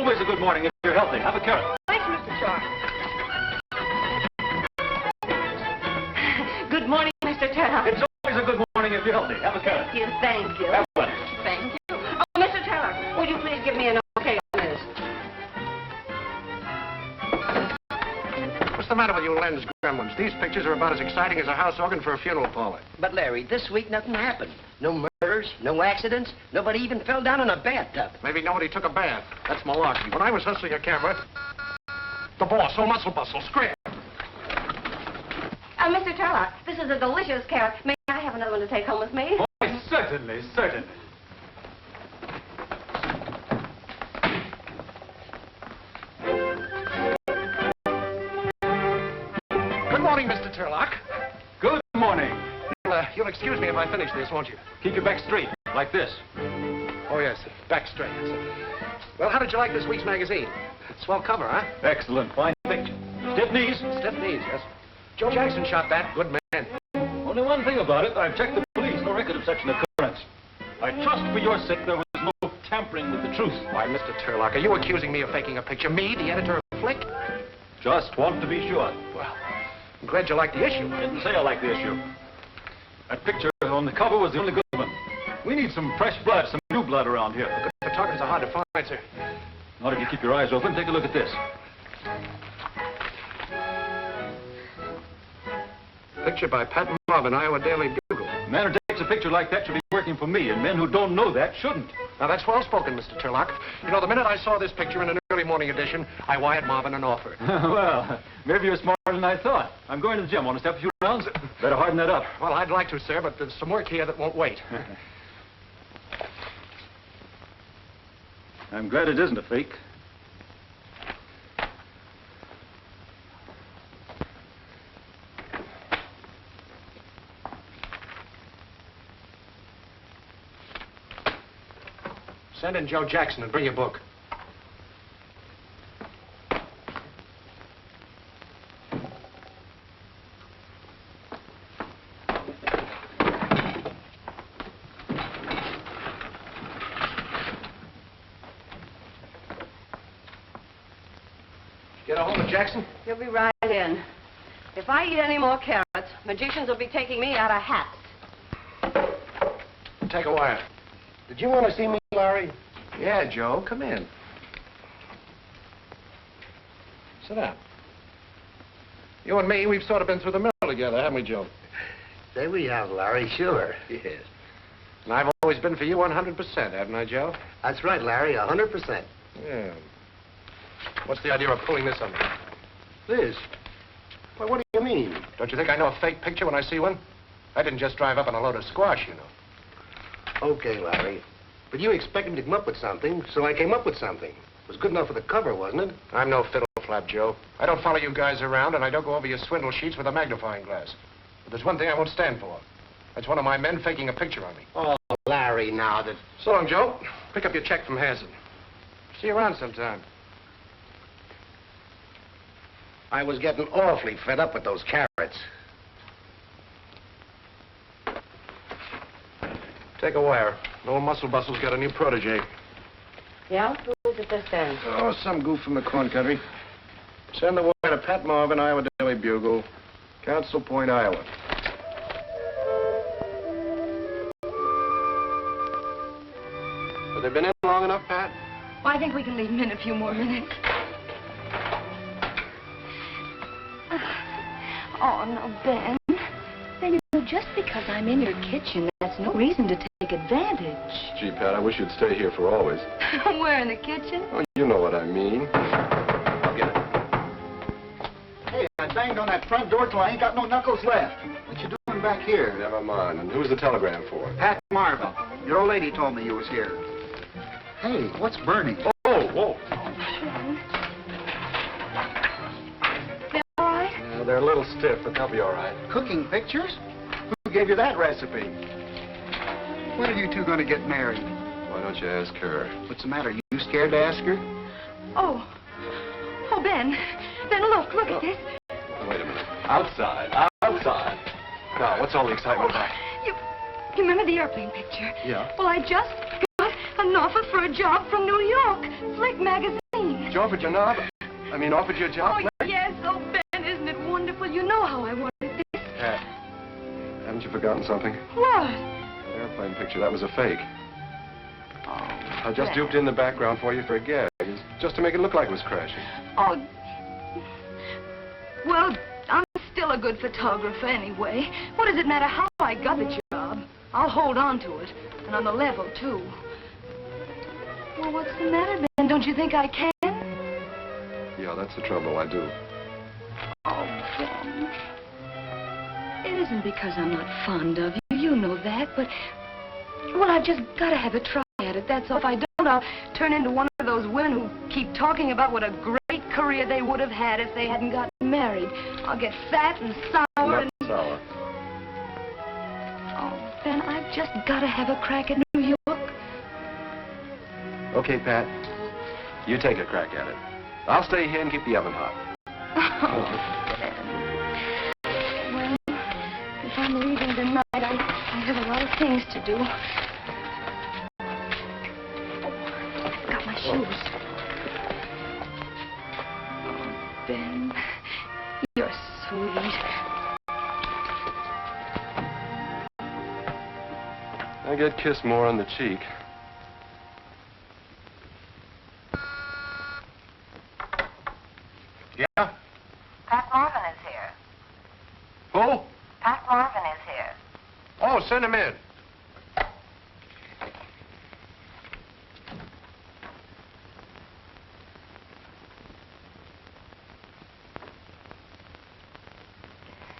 always a good morning if you're healthy. Have a carrot. Thanks, Mr. Tarlock. Good morning, Mr. Tarlock. It's always a good morning if you're healthy. Have a carrot. Thank you, thank you. Have one. Thank you. Oh, Mr. Tarlock, would you please give me an okay on this? What's the matter with you lens gremlins? These pictures are about as exciting as a house organ for a funeral parlor. But, Larry, this week nothing happened. No murders, no accidents. Nobody even fell down in a bathtub. Maybe nobody took a bath. That's malarkey. When I was hustling a camera, the boss, oh, muscle bustle, scram. Mr. Tarlock, this is a delicious carrot. May I have another one to take home with me? Oh, certainly, certainly. Good morning, Mr. Tarlock. Good morning. You'll excuse me if I finish this, won't you? Keep your back straight, like this. Oh, yes, back straight. Yes. Well, how did you like this week's magazine? Swell cover, huh? Excellent, fine picture. Stiff knees. Stiff knees, yes. Joe Jackson shot that. Good man. Only one thing about it, I've checked the police. No record of such an occurrence. I trust for your sake there was no tampering with the truth. Why, Mr. Tarlock, are you accusing me of faking a picture? Me, the editor of Flick? Just want to be sure. Well, I'm glad you like the issue. Didn't say I like the issue. That picture on the cover was the only good one. We need some fresh blood, some new blood around here. Good photographers are hard to find, sir. Not if you keep your eyes open. Take a look at this. Picture by Pat Marvin, Iowa Daily Bugle. A man who takes a picture like that should be working for me, and men who don't know that shouldn't. Now, that's well spoken, Mr. Tarlock. You know, the minute I saw this picture in an early morning edition, I wired Marvin an offer. Well, maybe you're smarter than I thought. I'm going to the gym. Want to step a few rounds? Better harden that up. Well, I'd like to, sir, but there's some work here that won't wait. I'm glad it isn't a fake. Send in Joe Jackson and bring your book. Get a hold of Jackson? He'll be right in. If I eat any more carrots, magicians will be taking me out of hats. Take a wire. Did you want to see me, Larry? Yeah, Joe, come in. Sit down. You and me, we've sort of been through the mill together, haven't we, Joe? Say we have, Larry, sure. Yes. And I've always been for you 100%, haven't I, Joe? That's right, Larry, 100%. Yeah. What's the idea of pulling this on me? This? Well, what do you mean? Don't you think I know a fake picture when I see one? I didn't just drive up on a load of squash, you know. Okay, Larry. But you expected me to come up with something, so I came up with something. It was good enough for the cover, wasn't it? I'm no fiddle flap, Joe. I don't follow you guys around, and I don't go over your swindle sheets with a magnifying glass. But there's one thing I won't stand for. That's one of my men faking a picture on me. Oh, Larry, now that... So long, Joe. Pick up your check from Hanson. See you around sometime. I was getting awfully fed up with those carrots. Take a wire. Old Muscle Bustle's got a new protege. Yeah? Who is it this end? Oh, some goof from the corn country. Send the wire to Pat Marvin, Iowa Daily Bugle, Council Point, Iowa. Have they been in long enough, Pat? Well, I think we can leave him in a few more minutes. Oh, no, Ben. Ben, you know, just because I'm in your kitchen, that's no reason to take advantage. Gee, Pat, I wish you'd stay here for always. Where, in the kitchen? Oh, you know what I mean. I'll get it. Hey, I banged on that front door till I ain't got no knuckles left. What you doing back here? Never mind. And who's the telegram for? Pat Marvin. Your old lady told me you was here. Hey, what's burning? Oh, whoa. Yeah, they're a little stiff, but they'll be all right. Cooking pictures? Who gave you that recipe? When are you two going to get married? Why don't you ask her? What's the matter? You scared to ask her? Oh. Oh, Ben. Ben, look at this. Wait a minute. Outside. Outside. Now, what's all the excitement about? You remember the airplane picture? Yeah. Well, I just got an offer for a job from New York. Flick magazine. She offered you a knob? I mean, offered you a job? Oh, yes. Oh, Ben, isn't it wonderful? You know how I wanted this. Haven't you forgotten something? What? That airplane picture, that was a fake. Oh, I just Ben. duped in the background for you for a gag. It's just to make it look like it was crashing. Oh. Well, I'm still a good photographer anyway. What does it matter how I got the job? I'll hold on to it. And on the level, too. Well, what's the matter, Ben? Don't you think I can? Yeah, that's the trouble, I do. Oh, Ben. It isn't because I'm not fond of you. You know that, but... Well, I've just got to have a try at it. That's all. If I don't, I'll turn into one of those women who keep talking about what a great career they would have had if they hadn't gotten married. I'll get fat and sour Not and... sour. Oh, Ben, I've just got to have a crack at New York. Okay, Pat. You take a crack at it. I'll stay here and keep the oven hot. Oh, Ben. Well, if I'm leaving tonight, I have a lot of things to do. Oh, got my shoes. Oh, Ben, you're sweet. I get kissed more on the cheek. Yeah? Pat Marvin is here. Who? Pat Marvin is here. Oh, send him in.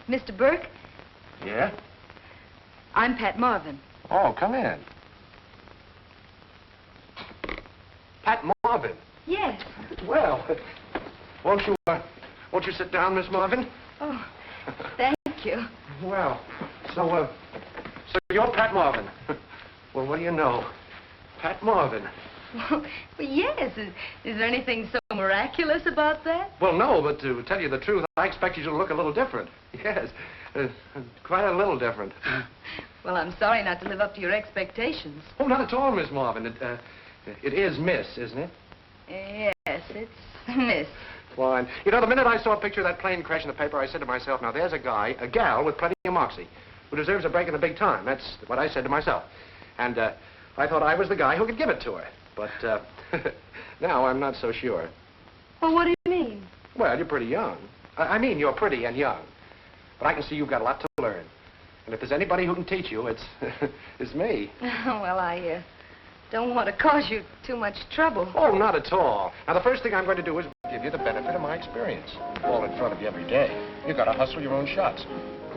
Mr. Burke, Yeah? I'm Pat Marvin. Oh, come in. Pat Marvin. Yes. Well, won't you sit down, Miss Marvin? Oh, thank you. Well, so you're Pat Marvin. Well, what do you know? Pat Marvin. Well, yes. Is there anything so miraculous about that? Well, no, but to tell you the truth, I expected you to look a little different. Yes, quite a little different. Well, I'm sorry not to live up to your expectations. Oh, not at all, Miss Marvin. It is Miss, isn't it? Yes, it's Miss. Fine. You know, the minute I saw a picture of that plane crash in the paper, I said to myself, now there's a gal with plenty of moxie, who deserves a break in the big time. That's what I said to myself. And I thought I was the guy who could give it to her. But now I'm not so sure. Well, what do you mean? Well, you're pretty young. I mean, you're pretty and young. But I can see you've got a lot to learn. And if there's anybody who can teach you, it's me. Well, I don't want to cause you too much trouble. Oh, not at all. Now, the first thing I'm going to do is give you the benefit of my experience. Fall in front of you every day. You got to hustle your own shots.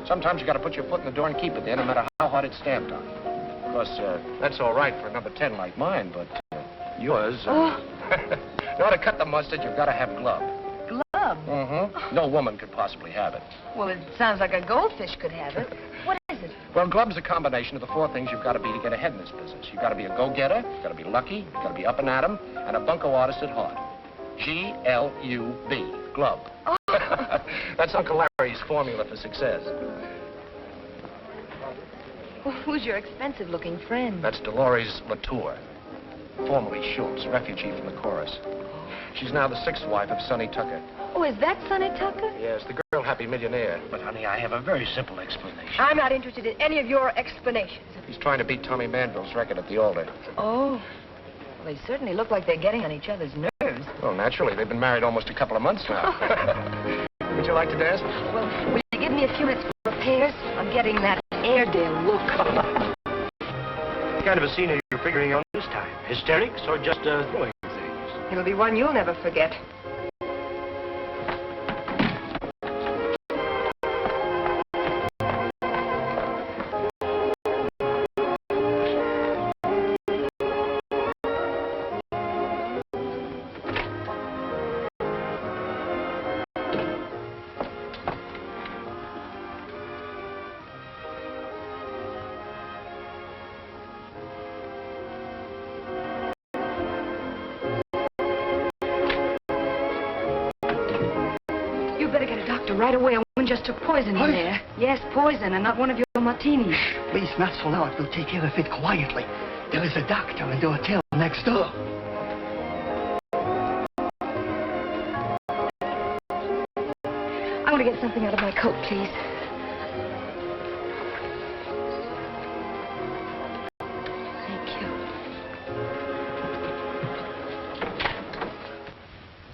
Sometimes you got to put your foot in the door and keep it there, no matter how hard it's stamped on. Of course, that's all right for a number 10 like mine, but yours... Now, to cut the mustard, you've got to have glove. Glove? Mm-hmm. No woman could possibly have it. Well, it sounds like a goldfish could have it. What is it? Well, glove's a combination of the 4 things you've got to be to get ahead in this business. You've got to be a go-getter, you've got to be lucky, you've got to be up and at 'em, and a bunco artist at heart. G-L-U-B, glove. Oh. That's Uncle Larry's formula for success. Well, who's your expensive-looking friend? That's Dolores Tucker, formerly Schultz, refugee from the chorus. She's now the 6th wife of Sonny Tucker. Oh, is that Sonny Tucker? Yes, the girl-happy millionaire. But, honey, I have a very simple explanation. I'm not interested in any of your explanations. He's trying to beat Tommy Manville's record at the altar. Oh. Well, they certainly look like they're getting on each other's nerves. Well, naturally. They've been married almost a couple of months now. Would you like to dance? Well, will you give me a few minutes for repairs? I'm getting that Airedale look. What kind of a scene are you figuring on this time? Hysterics or just throwing things? It'll be one you'll never forget. Right away, a woman just took poison in there. Yes, poison, and not one of your martinis. Please, not so loud. We'll take care of it quietly. There is a doctor in the hotel next door. get something out of my coat, please? Thank you.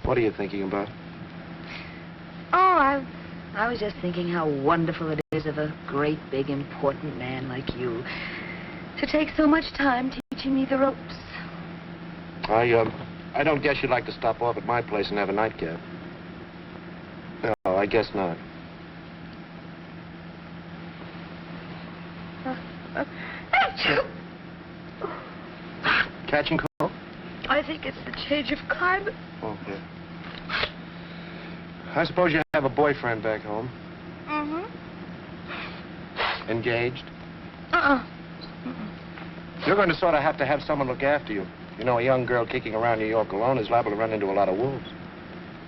What are you thinking about? Oh, I was just thinking how wonderful it is of a great, big, important man like you to take so much time teaching me the ropes. I don't guess you'd like to stop off at my place and have a nightcap. No, I guess not. Catching cold? I think it's the change of climate. Okay. I suppose you have a boyfriend back home. Mm-hmm. Engaged? Uh-uh. You're going to sort of have to have someone look after you. You know, a young girl kicking around New York alone is liable to run into a lot of wolves.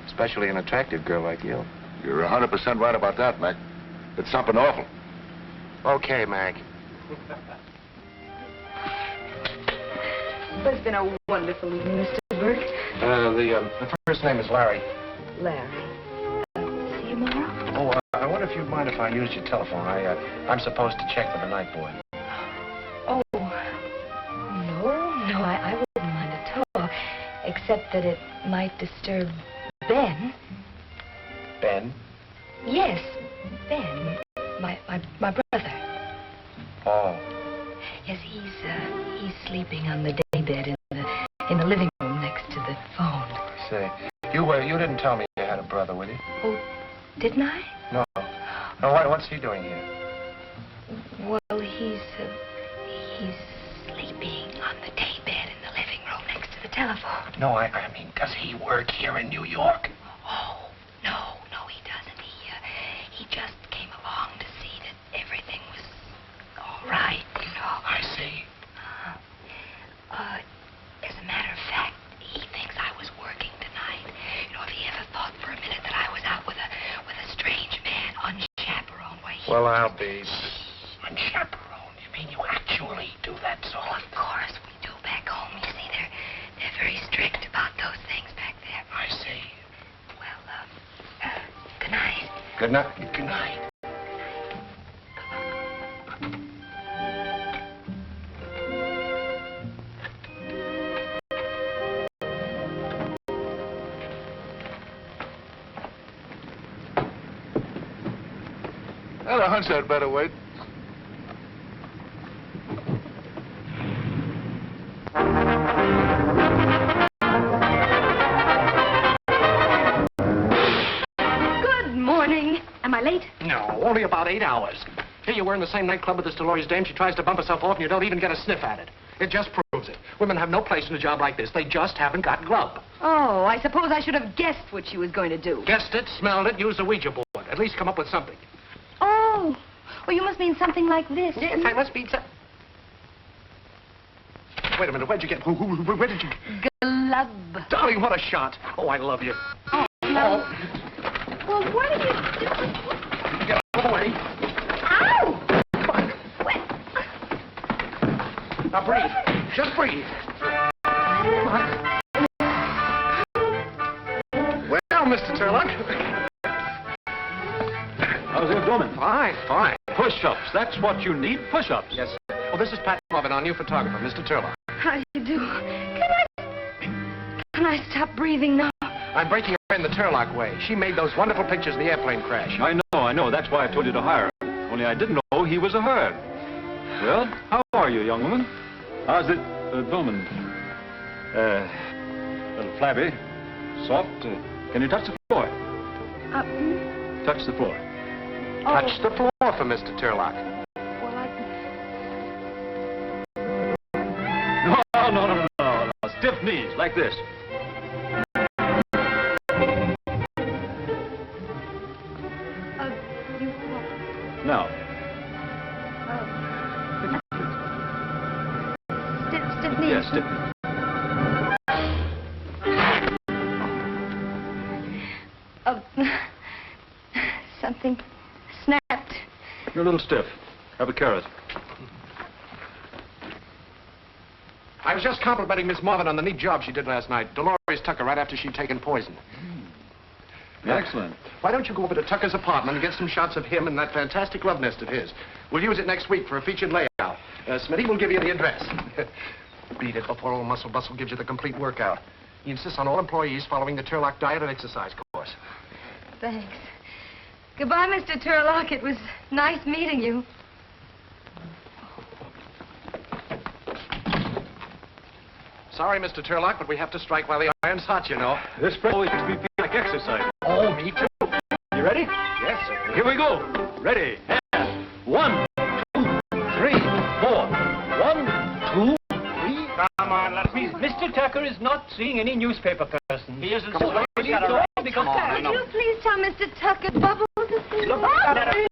Especially an attractive girl like you. You're 100% right about that, Mac. It's something awful. Okay, Mac. Well, it's been a wonderful evening, Mr. Burke. The first name is Larry. Larry. See you tomorrow? Oh, I wonder if you'd mind if I used your telephone. I'm supposed to check with the night boy. Oh, no, I wouldn't mind at all. Except that it might disturb Ben. Ben? Yes, Ben. My brother. Oh. Yes, he's sleeping on the daybed in the living room next to the phone. Say, you didn't tell me you had a brother, with you? Oh, didn't I? No. No, what's he doing here? Well, he's sleeping on the daybed in the living room next to the telephone. No, I mean, does he work here in New York? Oh, no, he doesn't. He just came along to see that everything was all right, you know. I see. As a matter of fact, he thinks I was working tonight. You know, if he ever thought for a minute that I was out with a strange man, unchaperoned, why he... Well, I'll be... Unchaperoned? You mean you actually do that sort of... Of course we do back home. You see, they're very strict about those things back there. I see. Well, good night. Good night. Good night. Well, a hunch I'd better wait. Good morning. Am I late? No, only about 8 hours. Here you were in the same nightclub with this Dolores dame. She tries to bump herself off and you don't even get a sniff at it. It just proves it. Women have no place in a job like this. They just haven't got grub. Oh, I suppose I should have guessed what she was going to do. Guessed it, smelled it, used the Ouija board. At least come up with something. Oh, well, you must mean something like this. Yes, I must be... Wait a minute, where'd you get... Where did you... Glub. Darling, what a shot. Oh, I love you. Oh, no. Well, what are you doing? Get out of the way. Ow! Come on. What? Now breathe. Just breathe. Come on. Well, Mr. Tarlock. How's it going? Fine, fine. Push-ups. That's what you need, push-ups. Yes, sir. Well, this is Pat Marvin, our new photographer, Mr. Tarlock. How do you do? Can I stop breathing now? I'm breaking her in the Tarlock way. She made those wonderful pictures of the airplane crash. I know. That's why I told you to hire him. Only I didn't know he was a herd. Well, how are you, young woman? How's it, Bowman? A little flabby, soft. Can you touch the floor? Touch the floor. Touch the floor for Mr. Tarlock. Well, No. Stiff knees, like this. Now. Stiff knees. Yes, stiff knees. Something snapped. You're a little stiff. Have a carrot. I was just complimenting Miss Marvin on the neat job she did last night. Dolores Tucker, right after she'd taken poison. Excellent. Why don't you go over to Tucker's apartment and get some shots of him and that fantastic love nest of his? We'll use it next week for a featured layout. Smitty will give you the address. Read it before old Muscle Bustle gives you the complete workout. He insists on all employees following the Tarlock diet and exercise course. Thanks. Goodbye, Mr. Tarlock. It was nice meeting you. Sorry, Mr. Tarlock, but we have to strike while the iron's hot, you know. This always makes me feel like exercise. Oh, me too. You ready? Yes, sir. Here we go. Ready. And 1, 2, 3, 4. 1, 2, 3. Come on, let's be. Mr. Tucker is not seeing any newspaper person. He isn't. Come on, He's got a because. Would you please tell Mr. Tucker Bubbles to see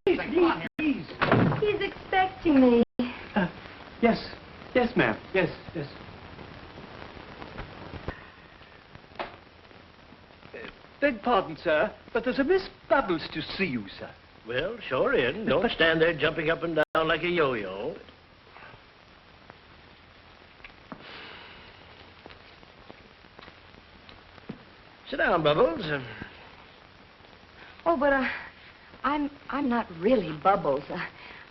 me? Please. He's expecting me. Yes, ma'am. Yes. Beg pardon, sir, but there's a Miss Bubbles to see you, sir. Well, sure in. Don't stand there jumping up and down like a yo-yo. Sit down, Bubbles. Oh, but I'm not really Bubbles.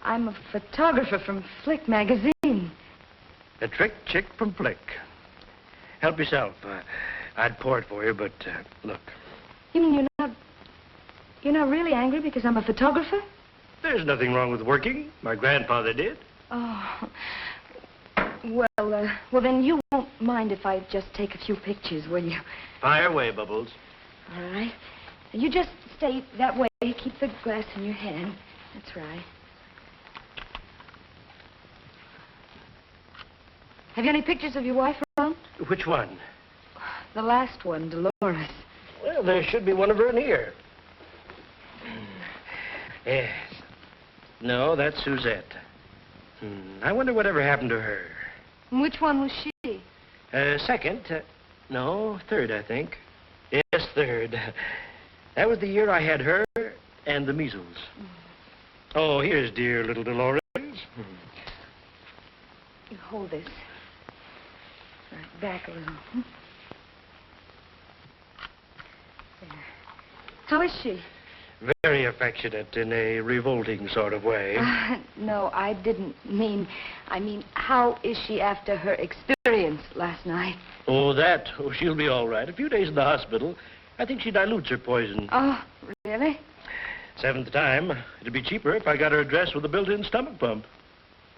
I'm a photographer from Flick magazine. A trick chick from Flick. Help yourself. I'd pour it for you, but look. You mean you're not really angry because I'm a photographer? There's nothing wrong with working. My grandfather did. Oh. Well, then you won't mind if I just take a few pictures, will you? Fire away, Bubbles. All right. You just stay that way. Keep the glass in your hand. That's right. Have you any pictures of your wife around? Which one? The last one, Dolores. Well, there should be one of her in here. Yes. No, that's Suzette. I wonder whatever happened to her. Which one was she? Second. No, third, I think. Yes, third. That was the year I had her and the measles. Oh, here's dear little Dolores. You hold this. Right, back a little. There. How is she? Very affectionate in a revolting sort of way. No, I didn't mean... I mean, how is she after her experience last night? Oh, that? Oh, she'll be all right. A few days in the hospital. I think she dilutes her poison. Oh, really? 7th time. It'd be cheaper if I got her address with a built-in stomach pump.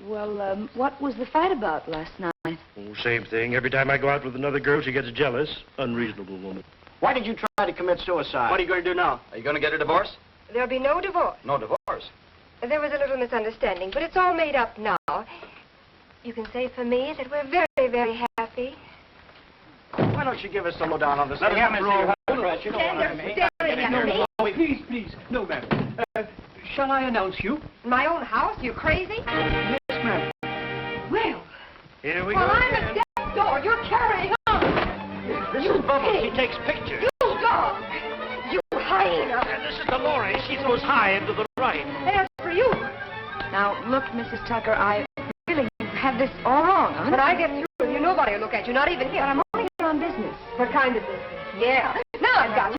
Well, what was the fight about last night? Oh, same thing. Every time I go out with another girl, she gets jealous. Unreasonable woman. Why did you try to commit suicide? What are you going to do now? Are you going to get a divorce? There'll be no divorce. No divorce. There was a little misunderstanding, but it's all made up now. You can say for me that we're very, very happy. Why don't you give us the lowdown on this? Let me have Mr. Roll. You don't want to Staring at me. No, please. No, ma'am. Shall I announce you? In my own house? You crazy? Yes, ma'am. Well, Here we well, go I'm again. a step door. You're carrying on. This You is Bubbles. pig. He takes pictures. You dog. You hyena. This is Dolores. She throws high and to the right. As for you, Now, look, Mrs. Tucker, I really have this all wrong, huh? when I get through with you, nobody will look at you, not even him. But I'm only here on business. What kind of business? Yeah. Now I've got you.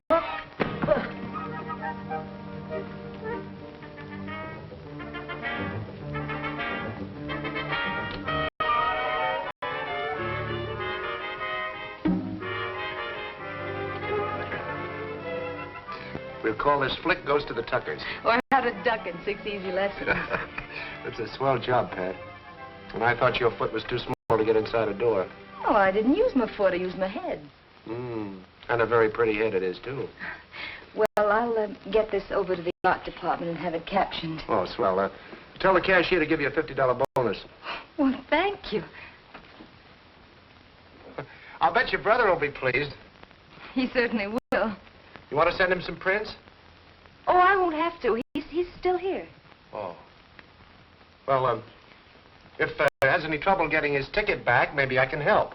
We'll call this Flick Goes to the Tuckers. Or how to duck in 6 easy lessons. It's a swell job, Pat. And I thought your foot was too small to get inside a door. Oh, I didn't use my foot. I used my head. And a very pretty head it is, too. Well, I'll get this over to the art department and have it captioned. Oh, swell. Tell the cashier to give you a $50 bonus. Well, thank you. I'll bet your brother will be pleased. He certainly will. You want to send him some prints? Oh, I won't have to. He's still here. Oh. Well, if has any trouble getting his ticket back, maybe I can help.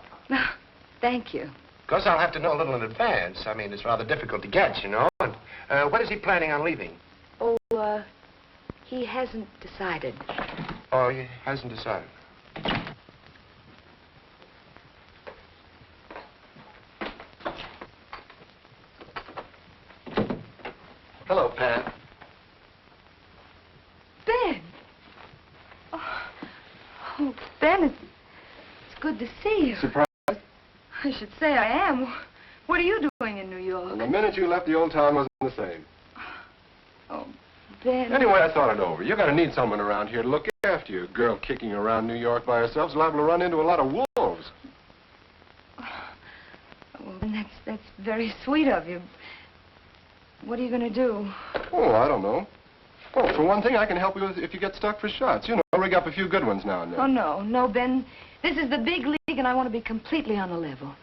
Thank you. Of course, I'll have to know a little in advance. I mean, it's rather difficult to get, you know. And when is he planning on leaving? Oh, he hasn't decided. Oh, he hasn't decided. Oh, Ben, it's good to see you. Surprise? I should say I am. What are you doing in New York? Well, the minute you left, the old town wasn't the same. Oh, Ben. Anyway, I thought it over. You're going to need someone around here to look after you. A girl kicking around New York by herself is liable to run into a lot of wolves. Well, Ben, that's very sweet of you. What are you going to do? Oh, I don't know. Well, for one thing, I can help you if you get stuck for shots. You know, rig up a few good ones now and then. Oh, no, Ben. This is the big league, and I want to be completely on the level.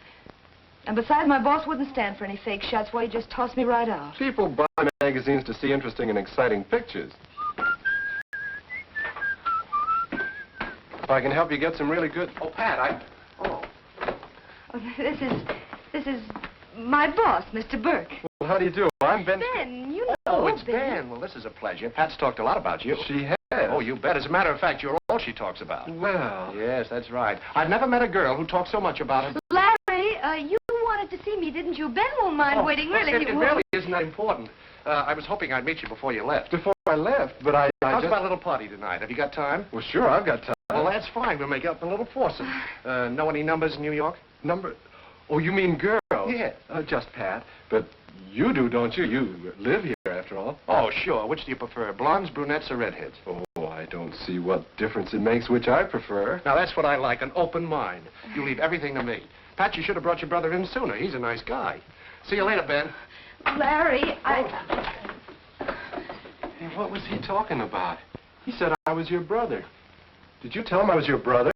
And besides, my boss wouldn't stand for any fake shots. Why, he just tossed me right out. People buy magazines to see interesting and exciting pictures. If I can help you get some really good... Oh, Pat, Oh, this is my boss, Mr. Burke. Well, how do you do? I'm Ben... Ben, you know Oh, it's Ben. Well, this is a pleasure. Pat's talked a lot about you. She has. Oh, you bet. As a matter of fact, you're all she talks about. Well... Yes, that's right. I've never met a girl who talks so much about her. Larry, you wanted to see me, didn't you? Ben won't mind waiting, really. It really isn't that important. I was hoping I'd meet you before you left. Before I left, but I How's just... about a little party tonight? Have you got time? Well, sure, I've got time. Well, that's fine. We'll make up a little foursome. Know any numbers in New York? Number... Oh, you mean girl? Yes. Just Pat. But you do, don't you? You live here, after all. Oh, sure. Which do you prefer, blondes, brunettes, or redheads? Oh, I don't see what difference it makes which I prefer. Now, that's what I like, an open mind. You leave everything to me. Pat, you should have brought your brother in sooner. He's a nice guy. See you later, Ben. Larry, Hey, what was he talking about? He said I was your brother. Did you tell him I was your brother?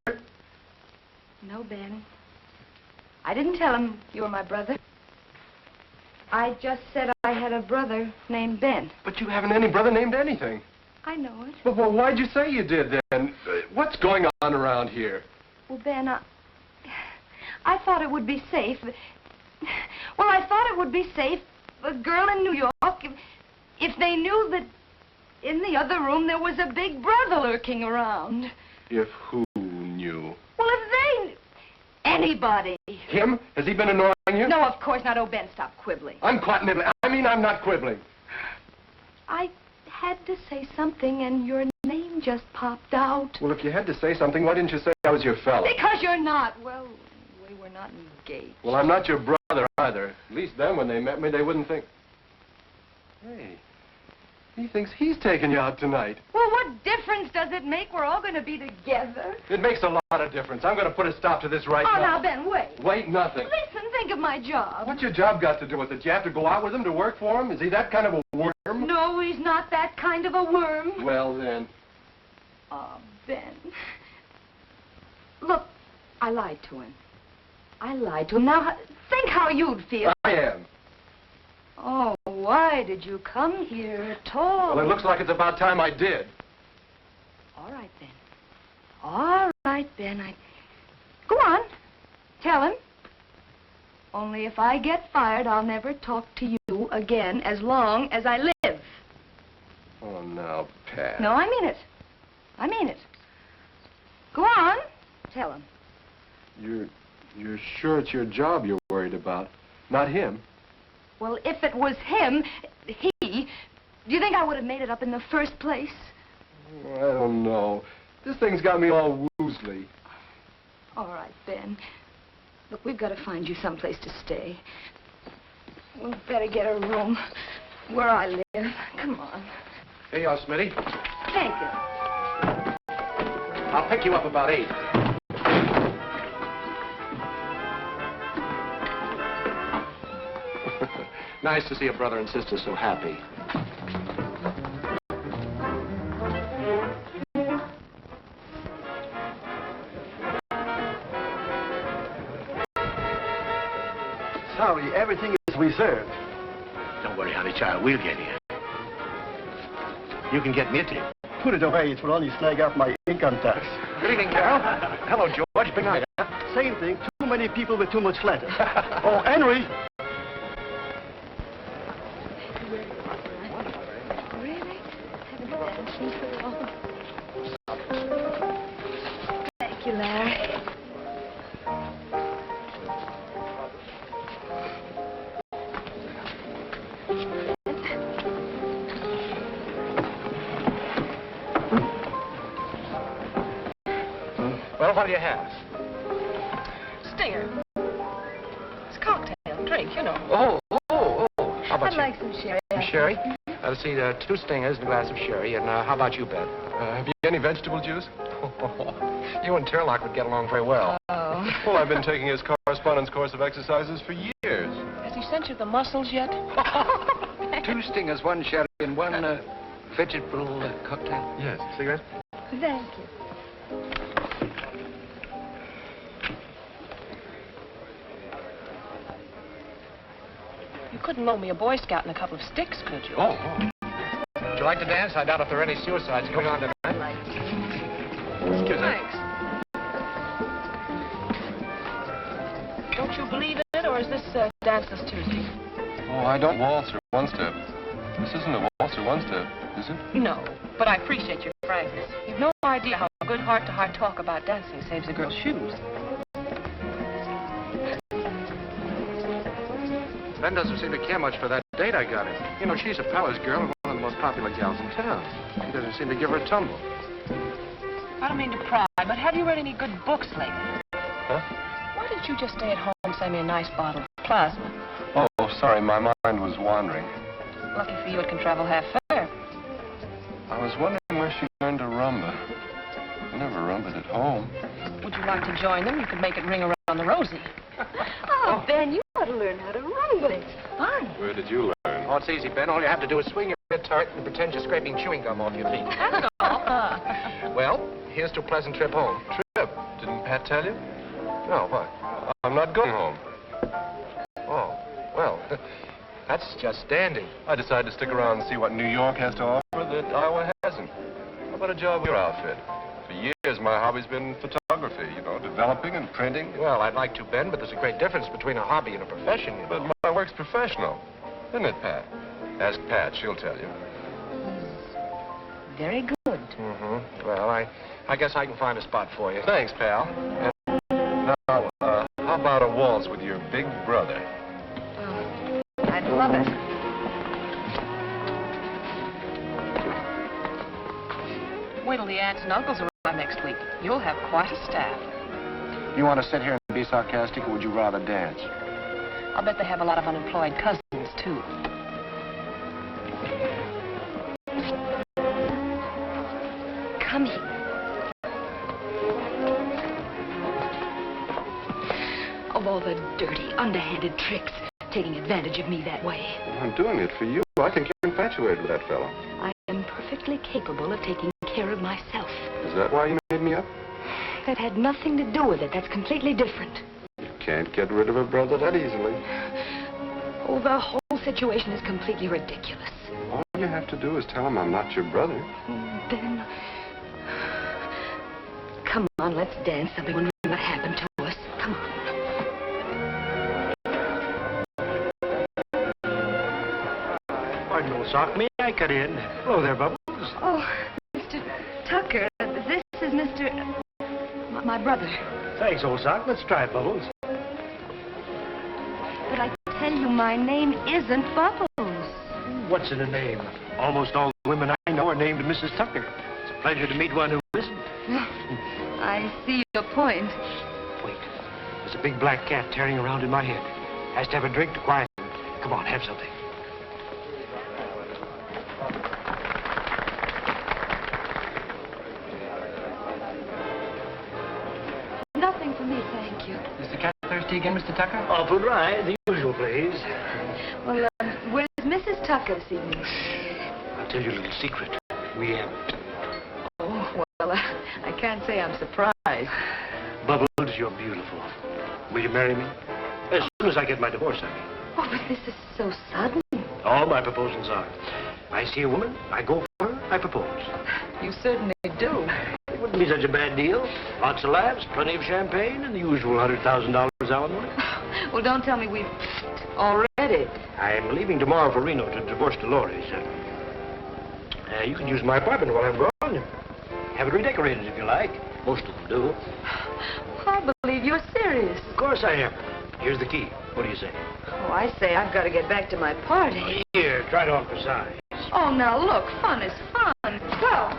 No, Ben. I didn't tell him you were my brother. I just said I had a brother named Ben. But you haven't any brother named anything. I know it. Well, why'd you say you did, then? What's going on around here? Well, Ben, I thought it would be safe. Well, I thought it would be safe, a girl in New York, if they knew that in the other room there was a big brother lurking around. If who knew? Well, if they... Anybody. Him? Has he been annoying you? No, of course not. Oh, Ben, stop quibbling. I'm quite nibbling. I mean, I'm not quibbling. I had to say something, and your name just popped out. Well, if you had to say something, why didn't you say I was your fella? Because you're not. Well, we were not engaged. Well, I'm not your brother either. At least then, when they met me, they wouldn't think... Hey, he thinks he's taking you out tonight. Well, what difference does it make? We're all going to be together. It makes a lot of difference. I'm going to put a stop to this right now. Oh, now, Ben, wait. Wait, nothing. Listen, think of my job. What's your job got to do with it? You have to go out with him to work for him? Is he that kind of a worm? No, he's not that kind of a worm. Well, then. Oh, Ben. Look, I lied to him. I lied to him. Now, think how you'd feel. I am. Oh, why did you come here at all? Well, it looks like it's about time I did. All right, Ben. All right, Ben. Go on. Tell him. Only if I get fired, I'll never talk to you again as long as I live. Oh, now, Pat. No, I mean it. I mean it. Go on. Tell him. You're sure it's your job you're worried about, not him? Well, if it was him, do you think I would have made it up in the first place? I don't know. This thing's got me all woozly. All right, Ben. Look, we've got to find you someplace to stay. We'd better get a room where I live. Come on. Here you are, Smitty. Thank you. I'll pick you up about 8. Nice to see a brother and sister so happy. Sorry, everything is reserved. Don't worry, honey child. We'll get here. You can get knitting. Put it away. It will only snag up my income tax. Good evening, Carol. Hello, George. Big night. Same thing. Too many people with too much letters. Oh, Henry. Thank you, Larry. Well, what do you have? Stinger. It's a cocktail, drink, you know. Oh. How about I'd like some sherry. Some sherry? Let's see, 2 stingers and a glass of sherry. And how about you, Ben? Have you any vegetable juice? You and Tarlock would get along very well. Oh. Well, I've been taking his correspondence course of exercises for years. Has he sent you the muscles yet? 2 stingers, 1 sherry, and 1 vegetable cocktail. Yes. Cigarette? Thank you. You couldn't loan me a Boy Scout and a couple of sticks, could you? Oh. Would you like to dance? I doubt if there are any suicides going on tonight. Excuse me. Thanks. Don't you believe it, or is this danceless Tuesday? Oh, I don't waltz or one-step. This isn't a waltz or one-step, is it? No, but I appreciate your frankness. You've no idea how good heart-to-heart talk about dancing saves a girl's shoes. Ben doesn't seem to care much for that date I got him. You know, she's a palace girl and one of the most popular gals in town. He doesn't seem to give her a tumble. I don't mean to pry, but have you read any good books lately? Huh? Why didn't you just stay at home and send me a nice bottle of plasma? Oh, sorry, my mind was wandering. Lucky for you, it can travel half fair. I was wondering where she learned to rumba. I never rumbaed at home. Would you like to join them? You could make it ring around the rosy. Oh, Ben, you ought to learn how to rumble. It's fun. Where did you learn? Oh, it's easy, Ben. All you have to do is swing your guitar and pretend you're scraping chewing gum off your feet. That's all. Well, here's to a pleasant trip home. Trip? Didn't Pat tell you? No, what? I'm not going home. Oh, well, that's just dandy. I decided to stick around and see what New York has to offer that Iowa hasn't. How about a job with your outfit? For years, my hobby's been photography, you know, developing and printing. Well, I'd like to, Ben, but there's a great difference between a hobby and a profession, you know. But my work's professional, isn't it, Pat? Ask Pat, she'll tell you. Very good. Mm-hmm. Well, I guess I can find a spot for you. Thanks, pal. And now, how about a waltz with your big brother? I'd love it. Wait till the aunts and uncles arrive next week. You'll have quite a staff. You want to sit here and be sarcastic, or would you rather dance? I'll bet they have a lot of unemployed cousins, too. Come here. Of all the dirty, underhanded tricks, taking advantage of me that way. I'm doing it for you. I think you're infatuated with that fellow. I am perfectly capable of taking care of myself. Is that why you made me up? That had nothing to do with it. That's completely different. You can't get rid of a brother that easily. Oh, the whole situation is completely ridiculous. All you have to do is tell him I'm not your brother. Ben, come on, let's dance something when what happened to us. Come on. Pardon, old sock. May I cut in? Hello there, Bubbles. Oh, Mr. Tucker, this is Mr. My brother. Thanks, old sock. Let's try it, Bubbles. But I tell you, my name isn't Bubbles. What's in a name? Almost all the women I know are named Mrs. Tucker. It's a pleasure to meet one who isn't. I see your point. Wait. There's a big black cat tearing around in my head. Has to have a drink to quiet him. Come on, have something. Nothing for me, thank you. Is the cat thirsty again, Mr. Tucker? Awful dry. The usual, please. Well, where's Mrs. Tucker this evening? I'll tell you a little secret. We haven't. Oh, well, I can't say I'm surprised. Bubbles, you're beautiful. Will you marry me? As soon as I get my divorce, I mean. Oh, but this is so sudden. All my proposals are. I see a woman, I go for her, I propose. You certainly do. It wouldn't be such a bad deal. Lots of laughs, plenty of champagne, and the usual $100,000 alimony. Well, don't tell me we've already. I'm leaving tomorrow for Reno to divorce Dolores. You can use my apartment while I'm gone. Have it redecorated if you like. Most of them do. I believe you're serious. Of course I am. Here's the key. What do you say? Oh, I say I've got to get back to my party. Here, try it on for size. Oh, now look, fun is fun. Well,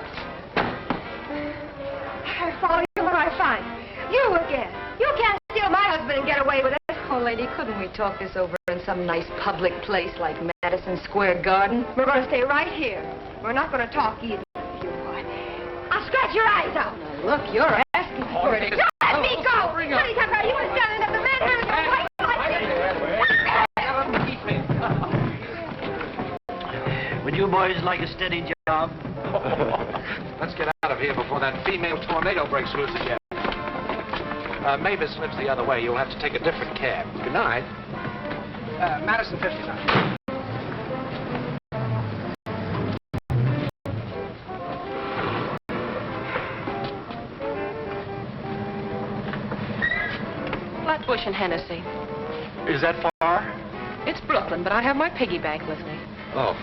I follow you around. I find? You again. You can't steal my husband and get away with it. Oh, lady, couldn't we talk this over in some nice public place like Madison Square Garden? We're going to stay right here. We're not going to talk either. You what? I'll scratch your eyes out. Now, look, you're asking for it. Don't let me go! Sonny Tucker, you were standing up the man here with a white light. Would you boys like a steady job? Let's get out of here before that female tornado breaks loose again. Mavis lives the other way. You'll have to take a different cab. Good night. Madison 59. Flatbush and Hennessy. Is that far? It's Brooklyn, but I have my piggy bank with me. Oh.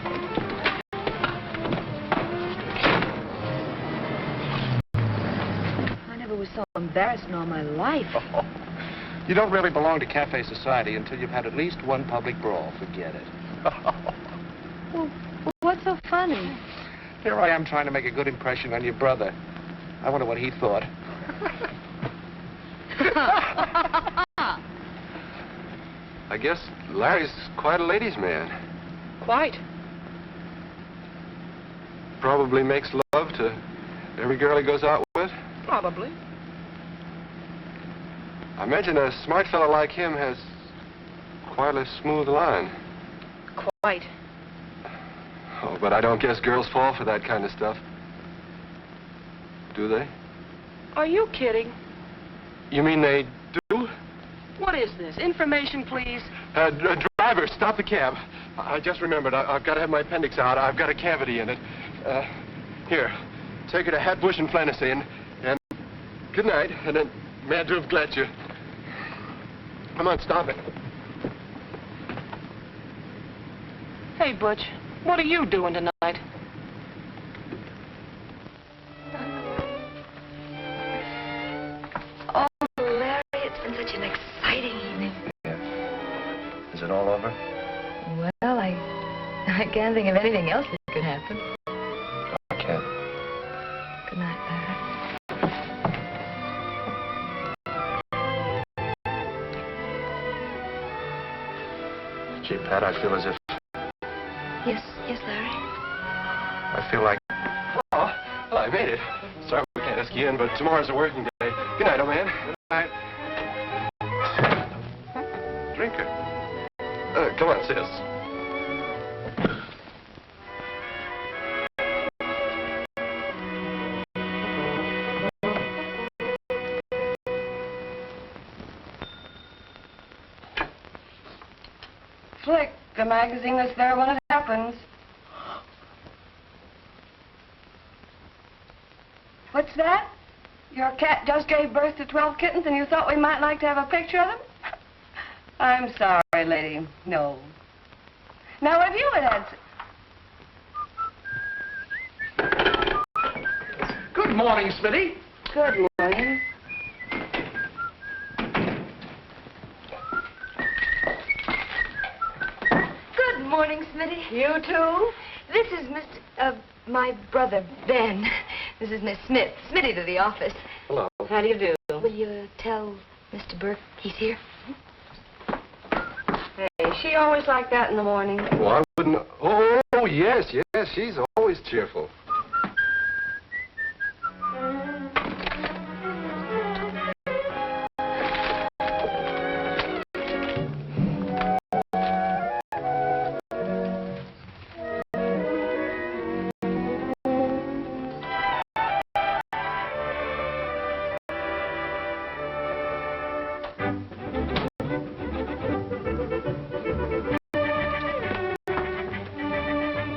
I never was so embarrassed in all my life. Oh. You don't really belong to cafe society until you've had at least one public brawl. Forget it. Well, what's so funny? Here I am trying to make a good impression on your brother. I wonder what he thought. I guess Larry's quite a ladies' man. Quite. Probably makes love to every girl he goes out with. Probably. I imagine a smart fellow like him has quite a smooth line. Quite. Oh, but I don't guess girls fall for that kind of stuff. Do they? Are you kidding? You mean they do? What is this? Information, please. Driver, stop the cab. I just remembered. I've got to have my appendix out. I've got a cavity in it. Here, take her to Hatbush and Flanessy, and good night. And then, mad to have glad you. Come on, stop it. Hey, Butch, what are you doing tonight? Oh, Larry, it's been such an exciting evening. Yeah. Is it all over? Well, I can't think of anything else that could happen. I can't. Good night, Larry. Gee, Pat, I feel as if... Yes, Larry. I feel like... Oh, well, I made it. Sorry we can't ask you in, but tomorrow's a working day. Good night, old man. Good night. Drinker. Come on, sis. Flick, the magazine that's there when it happens. What's that? Your cat just gave birth to 12 kittens and you thought we might like to have a picture of them? I'm sorry, lady. No. Now, if you had Good morning, Smitty. Good morning. Good morning, Smitty. You too? This is my brother, Ben. This is Miss Smith. Smitty to the office. Hello. How do you do? Will you tell Mr. Burke he's here? Hey, she always like that in the morning. Well, I wouldn't... Oh, yes, she's always cheerful.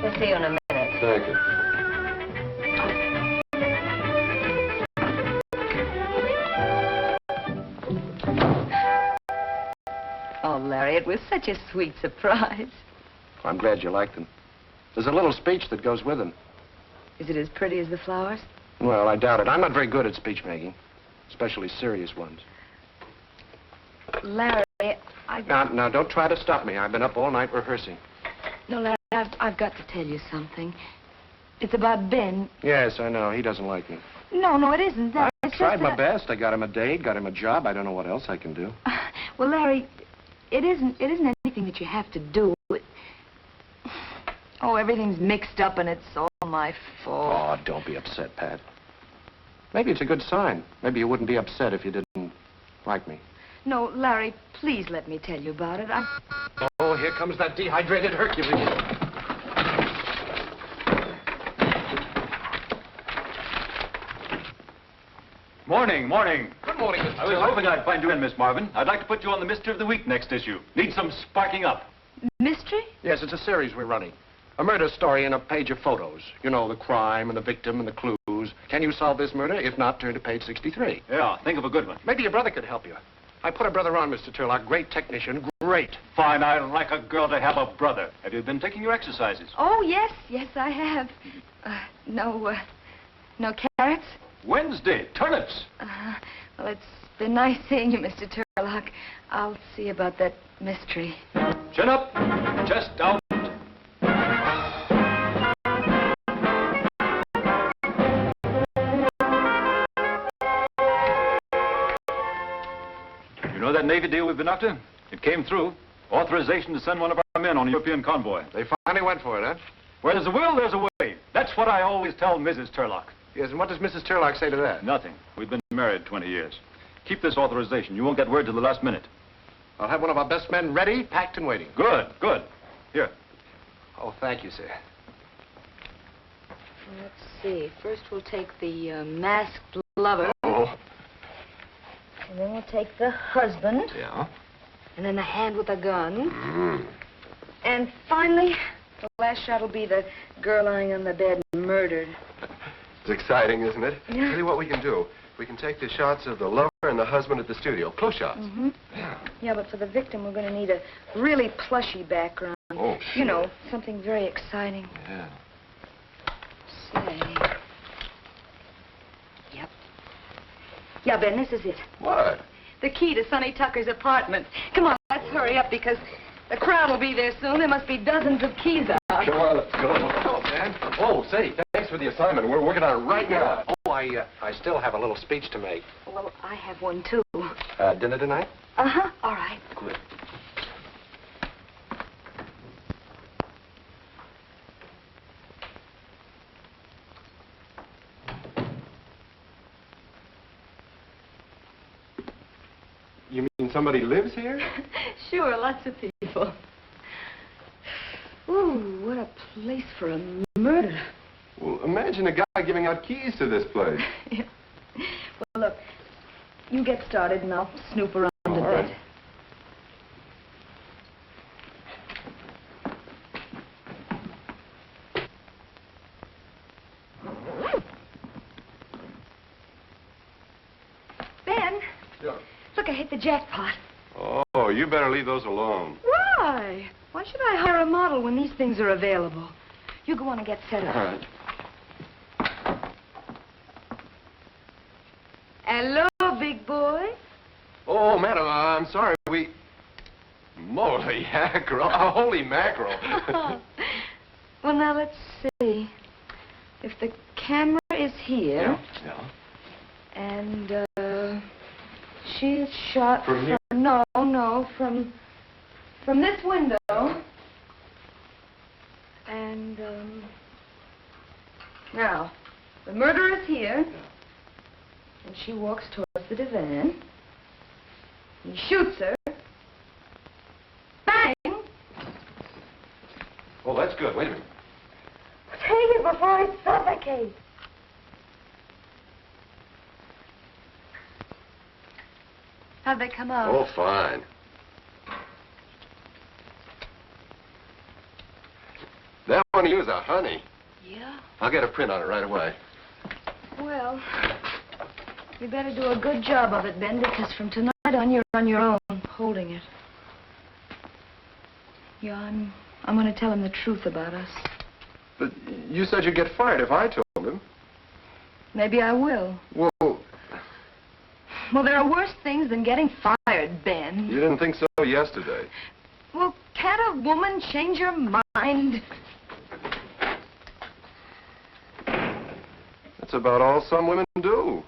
We'll see you in a minute. Thank you. Oh, Larry, it was such a sweet surprise. I'm glad you liked them. There's a little speech that goes with them. Is it as pretty as the flowers? Well, I doubt it. I'm not very good at speech making, especially serious ones. Larry, Now, don't try to stop me. I've been up all night rehearsing. No, Larry, I've got to tell you something. It's about Ben. Yes, I know. He doesn't like me. No, it isn't that. I It's tried just my that best. I got him a date, got him a job. I don't know what else I can do. Well, Larry, it isn't anything that you have to do. Oh, everything's mixed up and it's all my fault. Oh, don't be upset, Pat. Maybe it's a good sign. Maybe you wouldn't be upset if you didn't like me. No, Larry, please let me tell you about it. Oh, here comes that dehydrated Hercules. Morning. Good morning, Mr. I was hoping I'd find you in, Miss Marvin. I'd like to put you on the Mystery of the Week next issue. Need some sparking up. Mystery? Yes, it's a series we're running. A murder story and a page of photos. You know, the crime and the victim and the clues. Can you solve this murder? If not, turn to page 63. Yeah, think of a good one. Maybe your brother could help you. I put a brother on, Mr. Tarlock. Great technician. Great. Fine, I like a girl to have a brother. Have you been taking your exercises? Oh, yes, I have. No carrots? Wednesday, turnips. Well, it's been nice seeing you, Mr. Tarlock. I'll see about that mystery. Chin up, chest out. You know that Navy deal we've been up to? It came through. Authorization to send one of our men on a European convoy. They finally went for it, huh? Where there's a will, there's a way. That's what I always tell Mrs. Tarlock. Yes, and what does Mrs. Tarlock say to that? Nothing. We've been married 20 years. Keep this authorization. You won't get word till the last minute. I'll have one of our best men ready, packed, and waiting. Good. Here. Oh, thank you, sir. Let's see. First we'll take the masked lover. Oh. And then we'll take the husband. Yeah? And then the hand with the gun. Mm. And finally, the last shot will be the girl lying on the bed murdered. It's exciting, isn't it? Yeah. Tell you what we can do. We can take the shots of the lover and the husband at the studio. Close shots. Mm-hmm. Yeah. Yeah, but for the victim, we're going to need a really plushy background. Oh, sure. You know, something very exciting. Yeah. Say. Yep. Yeah, Ben, this is it. What? The key to Sonny Tucker's apartment. Come on, let's hurry up because the crowd will be there soon. There must be dozens of keys out. Come on, let's go. Come on, Dan. Oh, say, thanks for the assignment. We're working on it right now. Oh, I still have a little speech to make. Well, I have one, too. Dinner tonight? Uh-huh. All right. Good. You mean somebody lives here? Sure, lots of people. Ooh, what a place for a murder. Well, imagine a guy giving out keys to this place. Yeah. Well, look, you get started and I'll snoop around a bit. right. Ben, Yeah. look, I hit the jackpot. Oh, you better leave those alone. Why? Why should I hire a model when these things are available? You go on and get set up. All right. Hello, big boy. Oh, madam, I'm sorry. Moly mackerel. Holy mackerel. Well, now, let's see. If the camera is here... Yeah. And, she is shot From here? No, from this window. And, now, the murderer is here. And she walks towards the divan. He shoots her. Bang! Oh, that's good. Wait a minute. Take it before I suffocate. How'd they come out? Oh, fine. That one of you is a honey. Yeah? I'll get a print on it right away. Well, you better do a good job of it, Ben, because from tonight on, you're on your own, holding it. Yeah, I'm going to tell him the truth about us. But you said you'd get fired if I told him. Maybe I will. Well, Well, there are worse things than getting fired, Ben. you didn't think so yesterday. Well, can't a woman change her mind? That's That's about all some women do.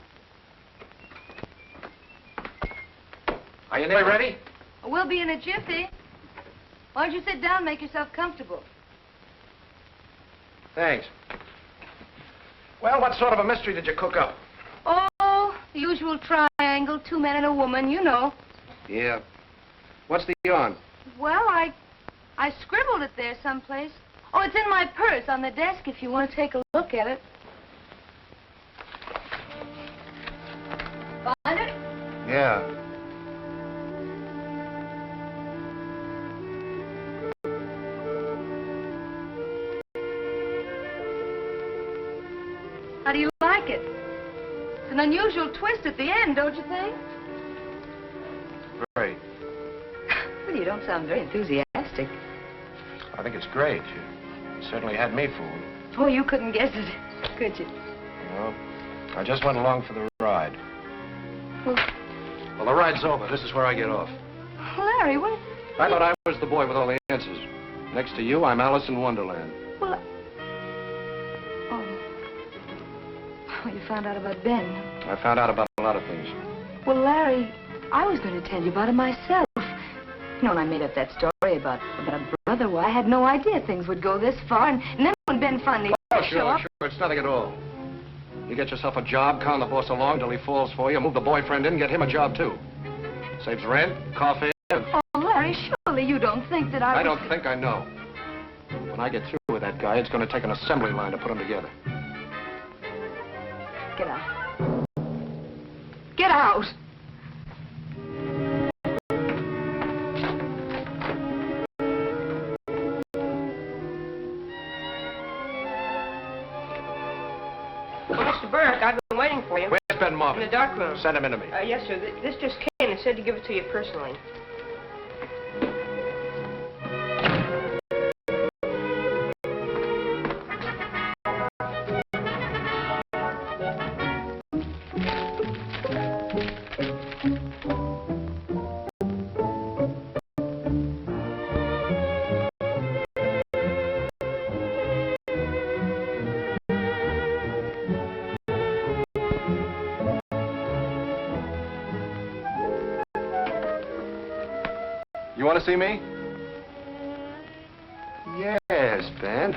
Are you nearly ready? We'll be in a jiffy. Why don't you sit down and make yourself comfortable? Thanks. Well, what sort of a mystery did you cook up? Oh, the usual triangle, 2 men and a woman, you know. Yeah. What's the yarn? Well, I scribbled it there someplace. Oh, it's in my purse on the desk if you want to take a look at it. Find it? Yeah. How do you like it? It's an unusual twist at the end, don't you think? Great. Well, you don't sound very enthusiastic. I think it's great. You certainly had me fooled. Oh, you couldn't guess it, could you? No. I just went along for the ride. Well, Well, the ride's over. This is where I get off. Larry, what? I thought I was the boy with all the answers. Next to you, I'm Alice in Wonderland. Well, oh, you found out about Ben. I found out about a lot of things. Well, Larry, I was going to tell you about it myself. You know, when I made up that story about brother, well, I had no idea things would go this far. And then when Ben finally showed up... Sure, it's nothing at all. You get yourself a job, con the boss along till he falls for you, move the boyfriend in, get him a job, too. Saves rent, coffee, and... Oh, Larry, surely you don't think that I don't think, I know. When I get through with that guy, it's going to take an assembly line to put him together. Get out. Get out! Mr. Burke, I've been waiting for you. Where's Ben Marvin? In the dark room. Send him in to me. Yes, sir. This just came and said to give it to you personally. You want to see me? Yes, Ben.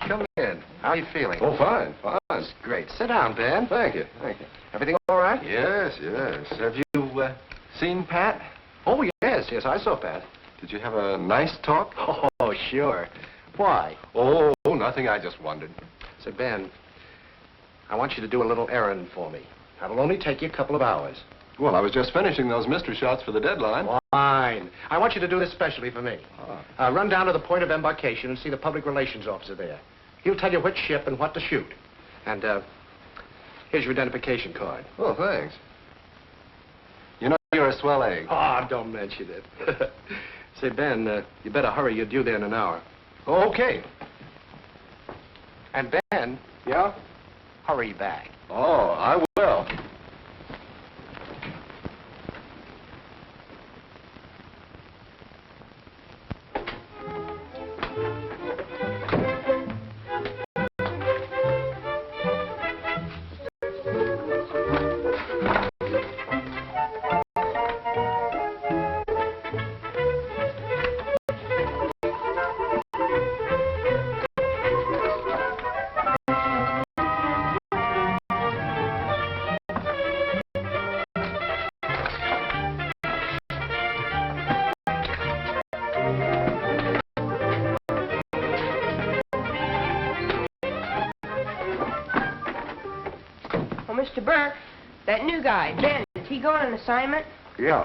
Come in. How are you feeling? Oh, fine, fine. That's great. Sit down, Ben. Thank you, thank you. Everything all right? Yes, yes. Have you seen Pat? Oh, yes, I saw Pat. Did you have a nice talk? Oh, sure. Why? Oh, nothing. I just wondered. Say, Ben, I want you to do a little errand for me. That'll only take you a couple of hours. Well, I was just finishing those mystery shots for the deadline. Fine. I want you to do this specially for me. Ah. Run down to the point of embarkation and see the public relations officer there. He'll tell you which ship and what to shoot. And, here's your identification card. Oh, thanks. You know, you're a swell egg. Oh, don't mention it. Say, Ben, you better hurry. You're due there in an hour. Okay. And, Ben. Yeah? Hurry back. Oh, I will. Mr. Burke, that new guy, Ben, is he going on assignment? Yeah.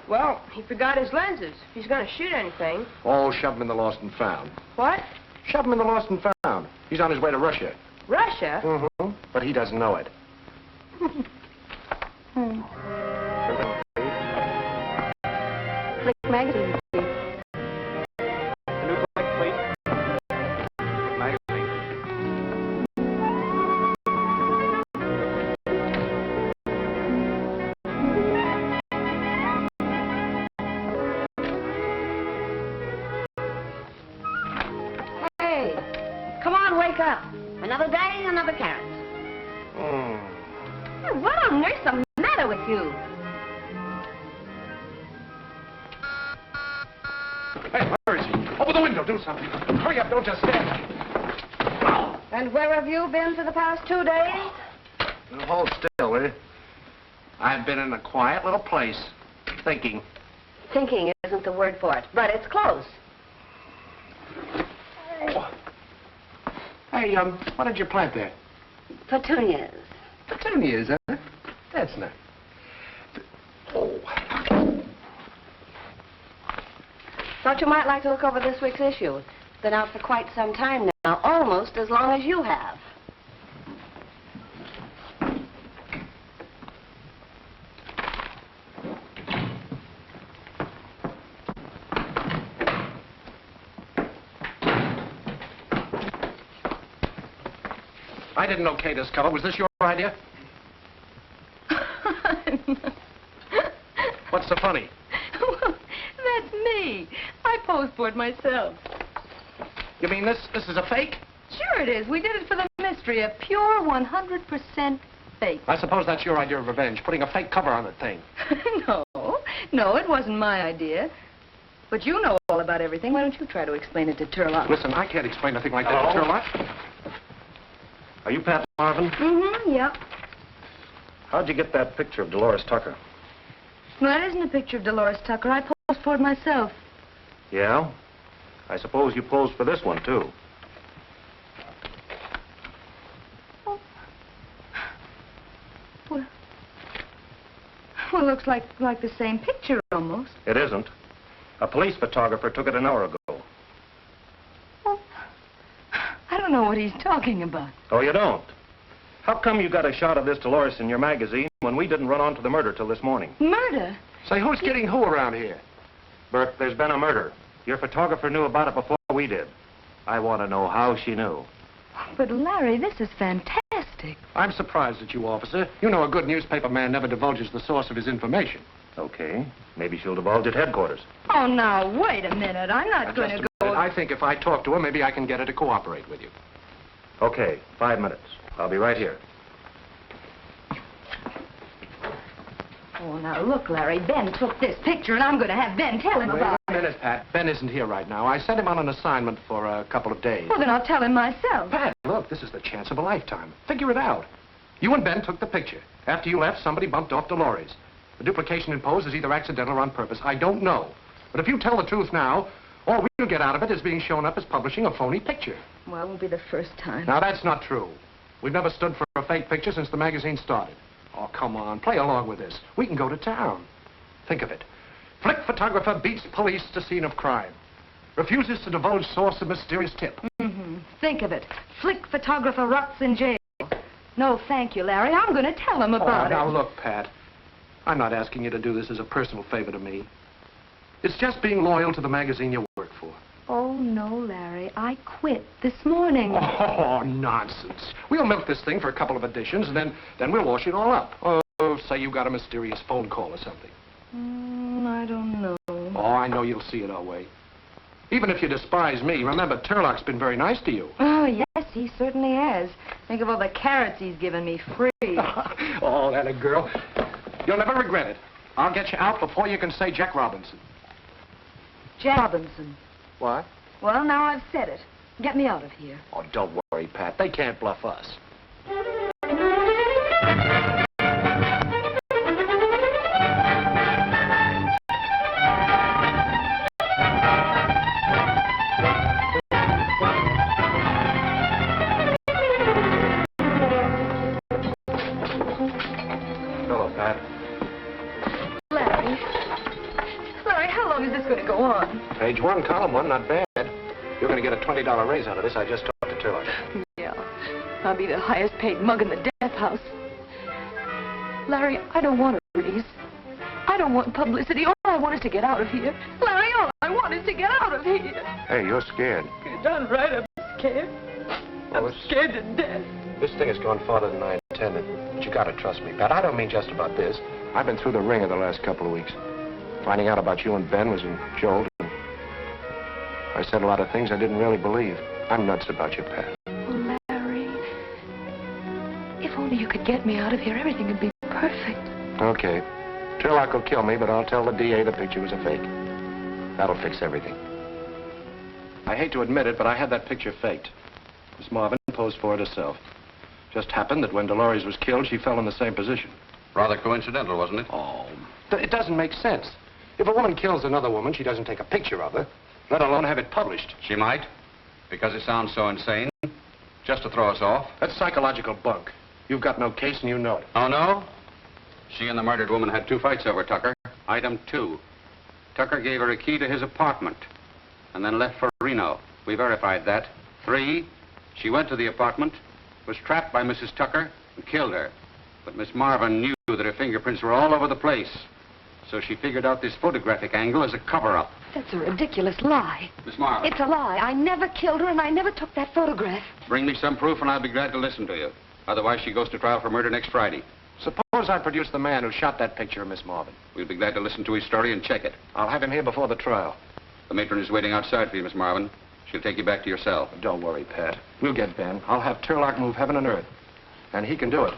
Well, he forgot his lenses. If he's going to shoot anything. Oh, shove him in the lost and found. What? Shove him in the lost and found. He's on his way to Russia. Russia? Mm-hmm. But he doesn't know it. Click magazine, please. New click, please. Magazine. Hey, come on, wake up. I Another day, another carrot. Mm. What on earth's the matter with you? Hey, where is he? Open the window, do something. Hurry up, don't just stand there. And where have you been for the past 2 days? Now, hold still, will you? I've been in a quiet little place, thinking. Thinking isn't the word for it, but it's close. Hey, what did you plant there? Petunias. Petunias, huh? That's nice. Oh. Thought you might like to look over this week's issue. It's been out for quite some time now, almost as long as you have. I didn't okay this cover. Was this your idea? What's so funny? Well, that's me. I posed for it myself. You mean this is a fake? Sure it is. We did it for the mystery. A pure 100% fake. I suppose that's your idea of revenge, putting a fake cover on the thing. No, it wasn't my idea. But you know all about everything. Why don't you try to explain it to Tarlock? Listen, I can't explain a thing like that to Tarlock. Are you Pat Marvin? Mm-hmm, yep. How'd you get that picture of Dolores Tucker? No, that isn't a picture of Dolores Tucker. I posed for it myself. Yeah? I suppose you posed for this one, too. Well, looks like the same picture, almost. It isn't. A police photographer took it an hour ago. Well, I don't know what he's talking about. Oh, you don't? How come you got a shot of this Dolores in your magazine when we didn't run onto the murder till this morning? Murder? Say, who's getting who around here? Burke, there's been a murder. Your photographer knew about it before we did. I want to know how she knew. But, Larry, this is fantastic. I'm surprised at you, officer. You know a good newspaper man never divulges the source of his information. Okay. Maybe she'll divulge at headquarters. Oh, now, wait a minute. I'm not going to go... I think if I talk to her, maybe I can get her to cooperate with you. Okay, 5 minutes. I'll be right here. Oh, now, look, Larry. Ben took this picture, and I'm going to have Ben tell him about it. Wait a minute, Pat. Ben isn't here right now. I sent him on an assignment for a couple of days. Well, then I'll tell him myself. Pat, look, this is the chance of a lifetime. Figure it out. You and Ben took the picture. After you left, somebody bumped off Dolores. The duplication in pose is either accidental or on purpose. I don't know. But if you tell the truth now, all we'll get out of it is being shown up as publishing a phony picture. Well, it won't be the first time. Now, that's not true. We've never stood for a fake picture since the magazine started. Oh, come on. Play along with this. We can go to town. Think of it. Flick photographer beats police to scene of crime. Refuses to divulge source of mysterious tip. Mm-hmm. Think of it. Flick photographer rots in jail. No, thank you, Larry. I'm going to tell him about it. Now, look, Pat. I'm not asking you to do this as a personal favor to me. It's just being loyal to the magazine you work for. Oh, no, Larry. I quit this morning. Oh, nonsense. We'll milk this thing for a couple of editions, and then we'll wash it all up. Oh, say you got a mysterious phone call or something. I don't know. Oh, I know you'll see it our way. Even if you despise me, remember, Tarlock's been very nice to you. Oh, yes, he certainly has. Think of all the carrots he's given me free. Oh, that a girl. You'll never regret it. I'll get you out before you can say Jack Robinson. Jack Robinson. What? Well, now I've said it. Get me out of here. Oh, don't worry, Pat. They can't bluff us. Hello, Pat. Larry, how long is this going to go on? Page 1, column 1, not bad. You're going to get a $20 raise out of this. I just talked to Tarlock. Yeah. I'll be the highest paid mug in the death house. Larry, I don't want a raise. I don't want publicity. All I want is to get out of here. Larry, all I want is to get out of here. Hey, you're scared. You're darn right I'm scared. I'm scared to death. This thing has gone farther than I intended. But you got to trust me, Pat. I don't mean just about this. I've been through the ringer the last couple of weeks. Finding out about you and Ben was in Jolt. I said a lot of things I didn't really believe. I'm nuts about you, Pat. Oh, Larry, you could get me out of here, everything would be perfect. Okay. Tarlock will kill me, but I'll tell the DA the picture was a fake. That'll fix everything. I hate to admit it, but I had that picture faked. Miss Marvin posed for it herself. Just happened that when Dolores was killed, she fell in the same position. Rather coincidental, wasn't it? Oh, it doesn't make sense. If a woman kills another woman, she doesn't take a picture of her, let alone have it published. She might, because it sounds so insane, just to throw us off. That's psychological bunk. You've got no case and you know it. Oh, no? She and the murdered woman had 2 fights over Tucker. Item 2. Tucker gave her a key to his apartment and then left for Reno. We verified that. 3, she went to the apartment, was trapped by Mrs. Tucker, and killed her. But Miss Marvin knew that her fingerprints were all over the place. So she figured out this photographic angle as a cover-up. That's a ridiculous lie. Miss Marvin. It's a lie. I never killed her, and I never took that photograph. Bring me some proof, and I'll be glad to listen to you. Otherwise, she goes to trial for murder next Friday. Suppose I produce the man who shot that picture of Miss Marvin. We'll be glad to listen to his story and check it. I'll have him here before the trial. The matron is waiting outside for you, Miss Marvin. She'll take you back to your cell. Don't worry, Pat. We'll get Ben. I'll have Tarlock move heaven and earth. And he can do it.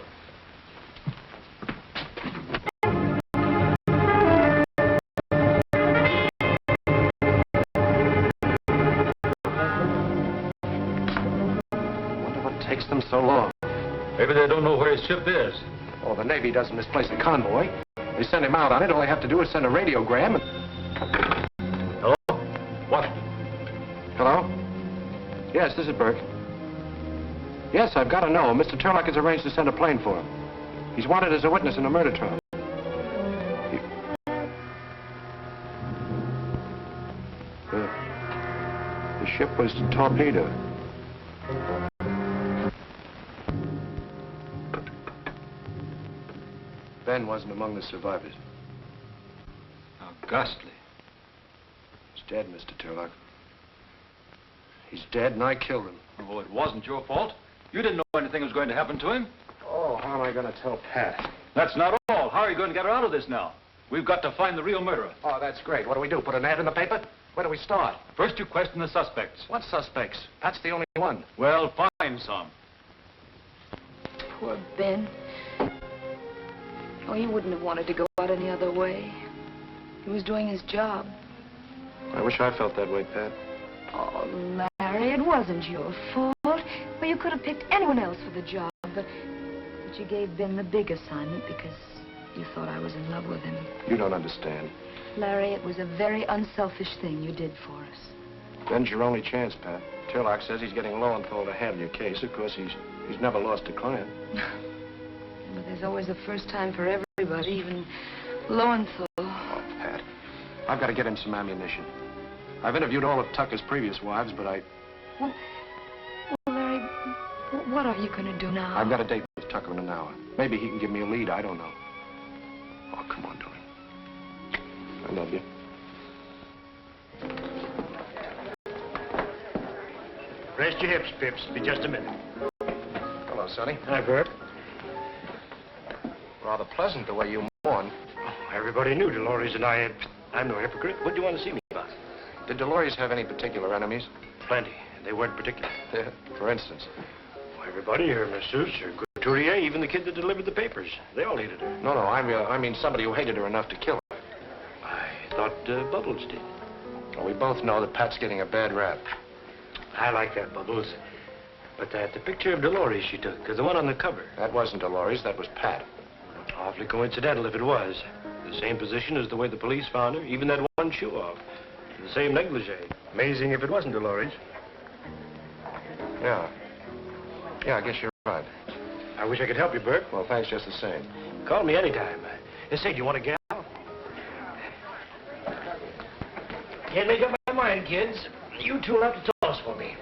Wonder what takes them so long. Maybe they don't know where his ship is. Oh, the Navy doesn't misplace a convoy. They send him out on it. All they have to do is send a radiogram and... Hello? What? Hello? Yes, this is Burke. Yes, I've got to know. Mr. Tarlock has arranged to send a plane for him. He's wanted as a witness in a murder trial. The ship was torpedoed. Ben wasn't among the survivors. How ghastly. He's dead, Mr. Tarlock. He's dead, and I killed him. Oh, it wasn't your fault. You didn't know anything was going to happen to him. Oh, how am I going to tell Pat? That's not all. How are you going to get her out of this now? We've got to find the real murderer. Oh, that's great. What do we do? Put an ad in the paper? Where do we start? First, you question the suspects. What suspects? Pat's the only one. Well, find some. Poor Ben. Oh, he wouldn't have wanted to go out any other way. He was doing his job. I wish I felt that way, Pat. Oh, Larry, it wasn't your fault. Well, you could have picked anyone else for the job, but you gave Ben the big assignment because you thought I was in love with him. You don't understand. Larry, it was a very unselfish thing you did for us. Ben's your only chance, Pat. Tarlock says he's getting Lowenthal to handle your case. Of course, he's never lost a client. But there's always a first time for everybody, even Lowenthal. Oh, Pat, I've got to get him some ammunition. I've interviewed all of Tucker's previous wives, but Well, Larry, what are you going to do now? I've got a date with Tucker in an hour. Maybe he can give me a lead. I don't know. Oh, come on, darling. I love you. Rest your hips, Pips. Be just a minute. Hello, Sonny. Hi, Burke. Rather pleasant the way you mourn. Oh, everybody knew Dolores and I had... I'm no hypocrite. What do you want to see me about? Did Dolores have any particular enemies? Plenty. They weren't particular. For instance? Oh, everybody, her masseuse, her couturier, even the kid that delivered the papers. They all hated her. No, I mean somebody who hated her enough to kill her. I thought Bubbles did. Well, we both know that Pat's getting a bad rap. I like that, Bubbles. But the picture of Dolores she took, the one on the cover. That wasn't Dolores, that was Pat. Awfully coincidental if it was. The same position as the way the police found her, even that one shoe off. The same negligee. Amazing if it wasn't Dolores. Yeah, I guess you're right. I wish I could help you, Burke. Well, thanks just the same. Call me anytime. Say, do you want a gal? Can't make up my mind, kids. You two will have to toss for me.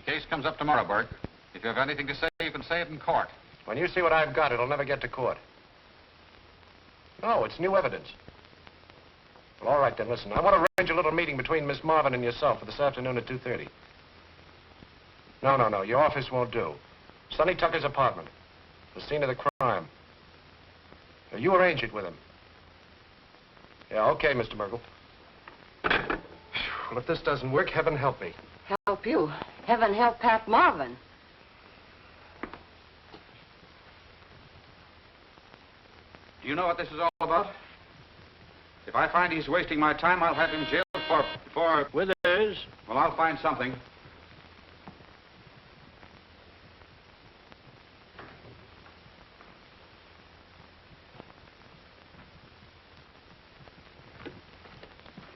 case comes up tomorrow, Burke. If you have anything to say, you can say it in court. When you see what I've got, it'll never get to court. No, it's new evidence. Well, all right, then, listen. I want to arrange a little meeting between Miss Marvin and yourself for this afternoon at 2:30. No. Your office won't do. Sonny Tucker's apartment. The scene of the crime. Now, you arrange it with him. Yeah, okay, Mr. Merkel. Well, if this doesn't work, heaven help me. Help you? Heaven help Pat Marvin. Do you know what this is all about? If I find he's wasting my time, I'll have him jailed for... Withers. Well, I'll find something.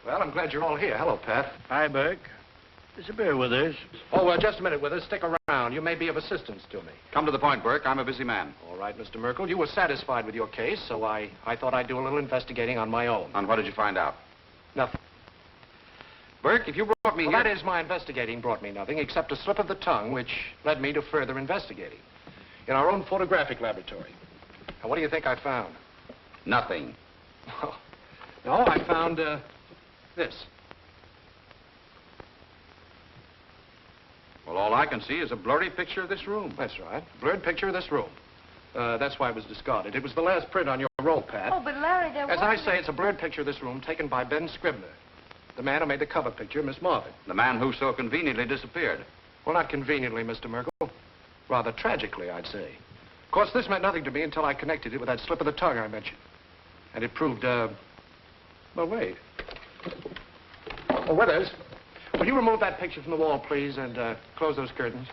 Well, I'm glad you're all here. Hello, Pat. Hi, Burke. There's a beer, Withers. Oh, just a minute, Withers. Stick around. You may be of assistance to me. Come to the point, Burke. I'm a busy man. All right, Mr. Merkel. You were satisfied with your case, so I thought I'd do a little investigating on my own. And what did you find out? Nothing. Burke, if you brought me Well, here... that is, my investigating brought me nothing except a slip of the tongue, which led me to further investigating in our own photographic laboratory. And what do you think I found? Nothing. No, I found, this. Well, all I can see is a blurry picture of this room. That's right. Blurred picture of this room. That's why it was discarded. It was the last print on your roll, Pat. Oh, but Larry, there was... As I say, it's a blurred picture of this room taken by Ben Scribner, the man who made the cover picture of Miss Marvin. The man who so conveniently disappeared. Well, not conveniently, Mr. Merkel. Rather tragically, I'd say. Of course, this meant nothing to me until I connected it with that slip of the tongue I mentioned. And it proved, well, wait. Oh, Withers, will you remove that picture from the wall, please, and close those curtains?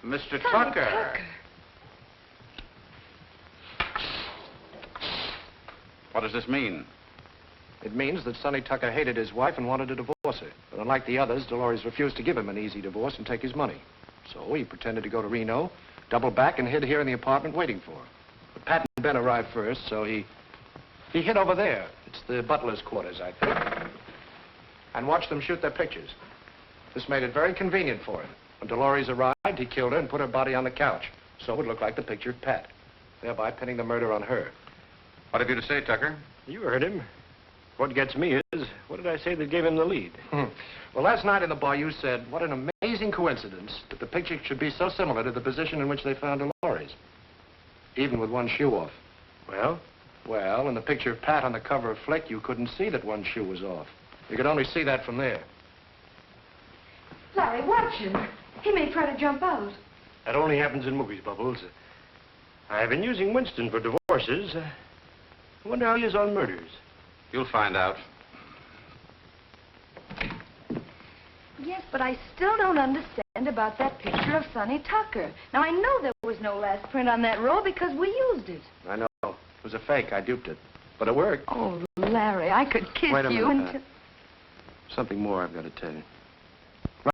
Mr. Sonny Tucker. Tucker. What does this mean? It means that Sonny Tucker hated his wife and wanted to divorce her. But unlike the others, Dolores refused to give him an easy divorce and take his money. So he pretended to go to Reno, doubled back, and hid here in the apartment waiting for her. But Pat and Ben arrived first, so he hid over there. It's the butler's quarters, I think. And watched them shoot their pictures. This made it very convenient for him. When Dolores arrived, he killed her and put her body on the couch. So it looked like the picture of Pat, thereby pinning the murder on her. What have you to say, Tucker? You heard him. What gets me is, what did I say that gave him the lead? Well, last night in the bar, you said, what an amazing coincidence that the picture should be so similar to the position in which they found Dolores, even with one shoe off. Well? Well, in the picture of Pat on the cover of Flick, you couldn't see that one shoe was off. You could only see that from there. Larry, watch him. He may try to jump out. That only happens in movies, Bubbles. I've been using Winston for divorces. I wonder how he is on murders. You'll find out. Yes, but I still don't understand about that picture of Sonny Tucker. Now, I know there was no last print on that roll because we used it. I know. It was a fake. I duped it. But it worked. Oh, Larry, I could kiss Wait a you minute, and... Pat. Something more I've got to tell you.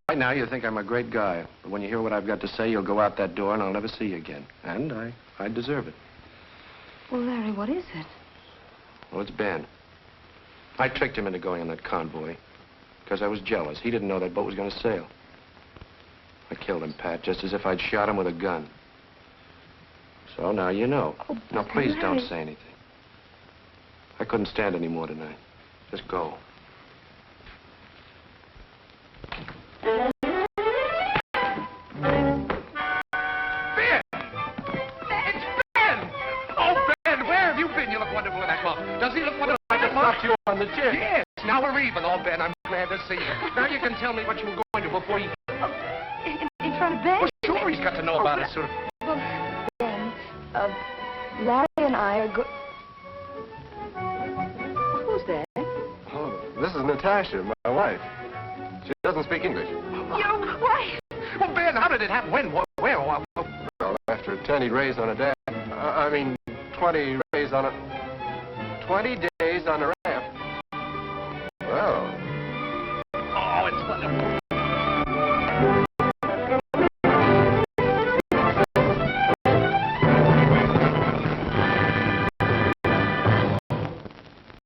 Right now, you think I'm a great guy. But when you hear what I've got to say, you'll go out that door and I'll never see you again. And I deserve it. Well, Larry, what is it? Well, it's Ben. I tricked him into going on that convoy because I was jealous. He didn't know that boat was going to sail. I killed him, Pat, just as if I'd shot him with a gun. So now you know. Oh, now, please Larry. don't say anything. I couldn't stand any more tonight. Just go. Does he look wonderful like a Knocked you on the chin. Yes. Now we're even. Oh, Ben, I'm glad to see you. Now you can tell me what you were going to before you... In front of Ben? Well, sure, he's got to know about it, sir. Well, Ben, Larry and I are Who's that? Oh, this is Natasha, my wife. She doesn't speak English. Your wife? Well, Ben, how did it happen? When? Where? Well, after a 10 he'd raised on a dad. 20 raised on a... 20 days on a raft. Well,